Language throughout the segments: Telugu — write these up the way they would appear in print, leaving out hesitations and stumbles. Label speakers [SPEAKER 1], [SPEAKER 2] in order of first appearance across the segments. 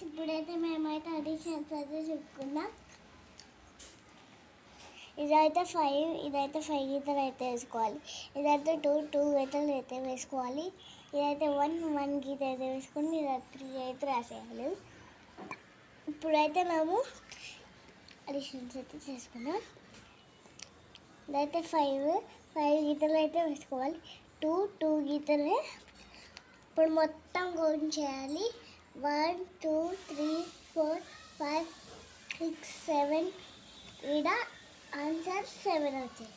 [SPEAKER 1] ఫ్రెండ్స్, ఇప్పుడైతే మేమైతే అడిషన్స్ అయితే చెప్పుకుందాం. ఇదైతే 5, ఇదైతే 5 గీతలు అయితే వేసుకోవాలి. ఇదైతే 2 గీతలు అయితే వేసుకోవాలి. ఇదైతే 1 గీత అయితే వేసుకొని ఇదైతే 3 అయితే రాసేయాలి. ఇప్పుడైతే మేము అడిషన్స్ అయితే చేసుకుందాం. ఇదైతే 5 గీతలు అయితే వేసుకోవాలి. 2 గీతలే. ఇప్పుడు మొత్తం కౌంట్ చేయాలి. 1 2 3 4 5 6 7. ఈడ ఆన్సర్ 7 వచ్చింది.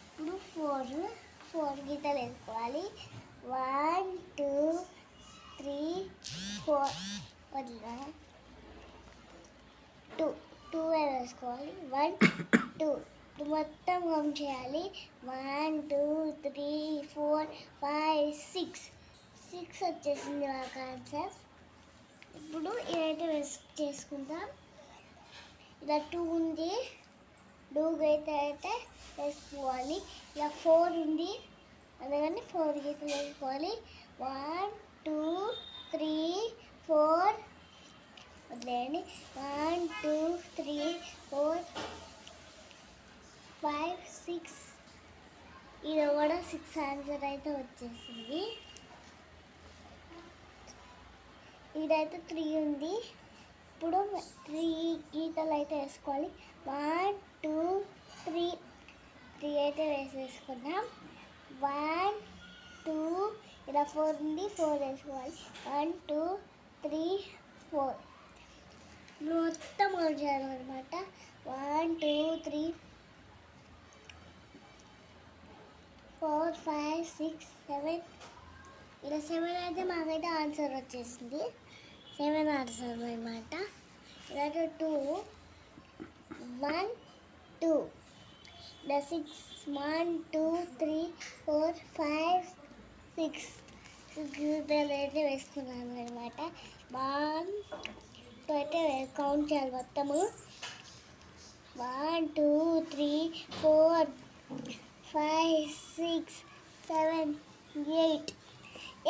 [SPEAKER 1] ఇప్పుడు 4 గీతలు వేసుకోవాలి. 1 2 3 4 వదిలా 2 వేసుకోవాలి. 1 2 మొత్తం కౌంట్ చేయాలి. 1 2 3 4 5 6 వచ్చేసింది మాకు ఆన్సర్. ఇప్పుడు ఇదైతే చేసుకుందాం. ఇలా 2 ఉంది, 2 గీతలు అయితే వేసుకోవాలి. ఇలా 4 ఉంది, అందుకని 4 గీతలు వేసుకోవాలి. 1 2 3 4 వదిలేయండి. 1 2 3 4 5 6. ఇది కూడా 6 ఆన్సర్ అయితే వచ్చేసింది. ఇదైతే 3 ఉంది. ఇప్పుడు 3 గీతలు అయితే వేసుకోవాలి. 1 2 3 అయితే వేసేసుకుందాం. 1 2 ఇలా 4 ఉంది, 4 వేసుకోవాలి. 1 2 3 4 మొత్తం చేయాలన్నమాట. 1 2 3 4 5 6 7. ఇలా 7 అయితే మాకైతే ఆన్సర్ వచ్చేసింది. 7 ఆన్సర్ అన్నమాట. ఇలాగే 2 1 2 ఇలా 6 1 2 3 4 5 6 గీతలు అయితే వేసుకున్నాను అనమాట. 1 అయితే కౌంట్ చేయాలి మొత్తము. 1 2 3 4 5 6 7 8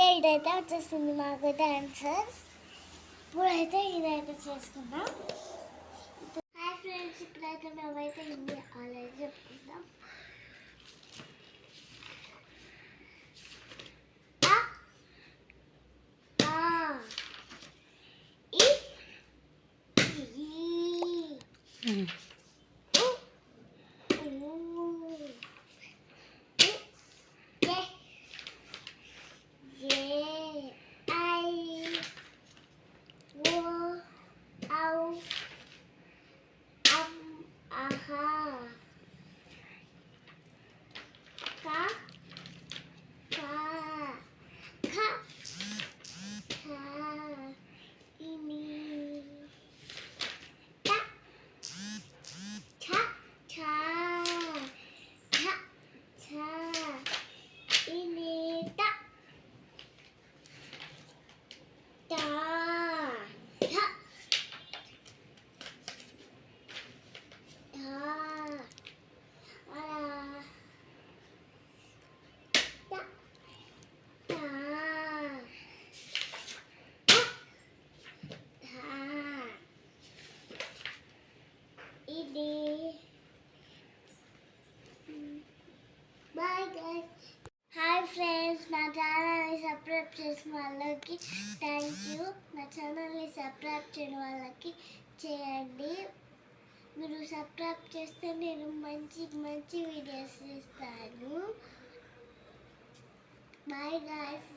[SPEAKER 1] అయితే వచ్చేసింది మాకైతే ఆన్సర్. ఇప్పుడైతే ఇదైతే చేసుకుందాం. హాయ్ ఫ్రెండ్స్, ఇప్పుడైతే మేమైతే హిందీ ఆల్రెడీ చెప్పుకుందాం. Bye guys. హాయ్ ఫ్రెండ్స్, నా ఛానల్ని సబ్స్క్రైబ్ చేసిన వాళ్ళకి థ్యాంక్ యూ. నా ఛానల్ని సబ్స్క్రైబ్ చేయని వాళ్ళకి చేయండి. మీరు సబ్స్క్రైబ్ చేస్తే నేను మంచి మంచి వీడియోస్ చేస్తాను. Bye guys.